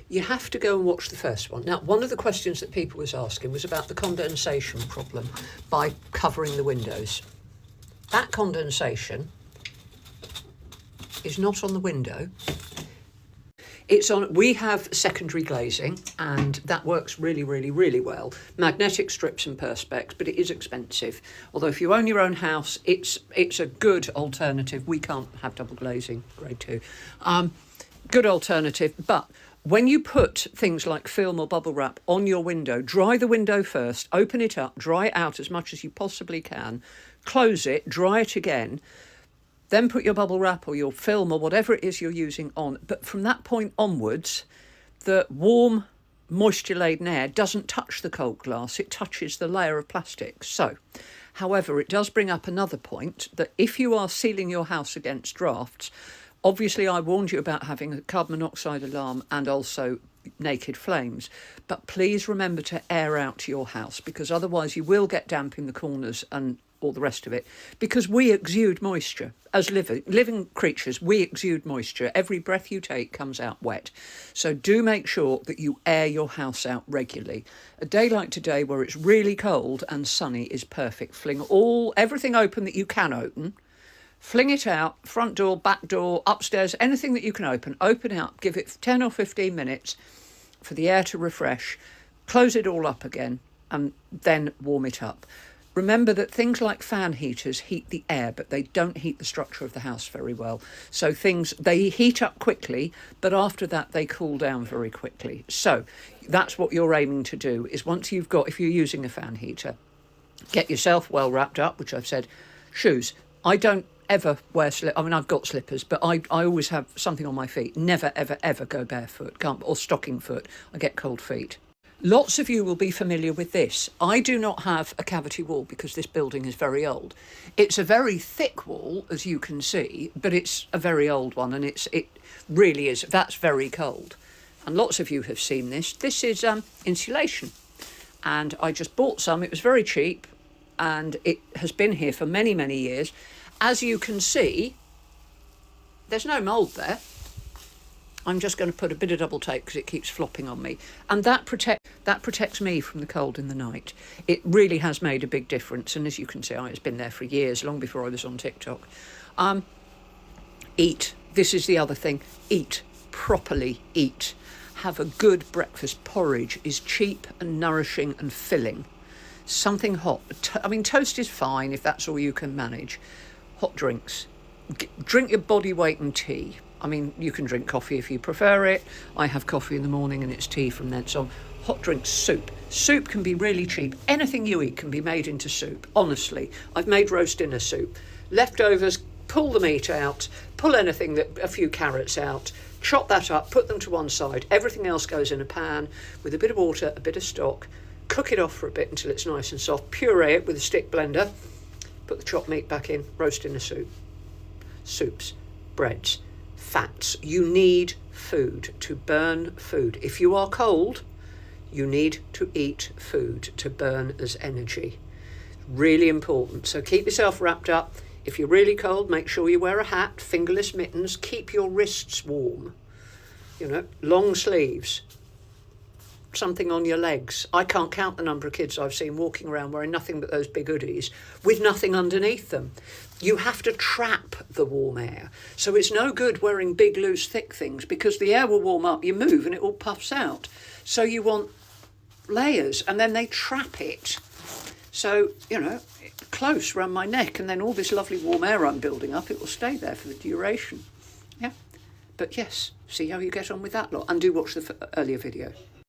you have to go and watch the first one. Now, one of the questions that people was asking was about the condensation problem by covering the windows. That condensation is not on the window. It's on, we have secondary glazing, and that works really, really, really well. Magnetic strips and perspex, but it is expensive. Although if you own your own house, it's a good alternative. We can't have double glazing, grade 2. Good alternative, but when you put things like film or bubble wrap on your window, dry the window first, open it up, dry it out as much as you possibly can, close it, dry it again, then put your bubble wrap or your film or whatever it is you're using on. But from that point onwards, the warm, moisture-laden air doesn't touch the cold glass, it touches the layer of plastic. So, however, it does bring up another point, that if you are sealing your house against drafts, obviously I warned you about having a carbon monoxide alarm and also naked flames, but please remember to air out your house, because otherwise you will get damp in the corners and all the rest of it, because we exude moisture. As living creatures, we exude moisture. Every breath you take comes out wet. So do make sure that you air your house out regularly. A day like today where it's really cold and sunny is perfect. Fling everything open that you can open. Fling it out, front door, back door, upstairs, anything that you can open it up, give it 10 or 15 minutes for the air to refresh, close it all up again, and then warm it up. Remember that things like fan heaters heat the air, but they don't heat the structure of the house very well. So they heat up quickly, but after that they cool down very quickly. So that's what you're aiming to do, is once you've got, if you're using a fan heater, get yourself well wrapped up, which I've said. Shoes. I don't ever wear I've got slippers, but I always have something on my feet. Never, ever, ever go barefoot, or stocking foot. I get cold feet. Lots of you will be familiar with this. I do not have a cavity wall because this building is very old. It's a very thick wall, as you can see, but it's a very old one, and it really is. That's very cold. And lots of you have seen this. This is insulation. And I just bought some. It was very cheap, and it has been here for many, many years. As you can see, there's no mould there. I'm just going to put a bit of double tape because it keeps flopping on me. And that protects me from the cold in the night. It really has made a big difference. And as you can see, it's been there for years, long before I was on TikTok. Eat. This is the other thing. Eat. Properly eat. Have a good breakfast. Porridge is cheap and nourishing and filling. Something hot. Toast is fine if that's all you can manage. Hot drinks. Drink your body weight in tea. You can drink coffee if you prefer it. I have coffee in the morning and it's tea from then on. Hot drinks, soup. Soup can be really cheap. Anything you eat can be made into soup, honestly. I've made roast dinner soup. Leftovers, pull the meat out, pull a few carrots out, chop that up, put them to one side. Everything else goes in a pan with a bit of water, a bit of stock. Cook it off for a bit until it's nice and soft. Puree it with a stick blender. Put the chopped meat back in, roast dinner soup. Soups, breads. Fats. You need food to burn food. If you are cold, you need to eat food to burn as energy. Really important. So keep yourself wrapped up. If you're really cold, make sure you wear a hat, fingerless mittens, keep your wrists warm. Long sleeves. Something on your legs. I can't count the number of kids I've seen walking around wearing nothing but those big hoodies with nothing underneath them. You have to trap the warm air. So it's no good wearing big, loose, thick things because the air will warm up, you move and it all puffs out. So you want layers, and then they trap it. So, close around my neck, and then all this lovely warm air I'm building up, it will stay there for the duration. Yeah. But yes, see how you get on with that lot. And do watch the earlier video.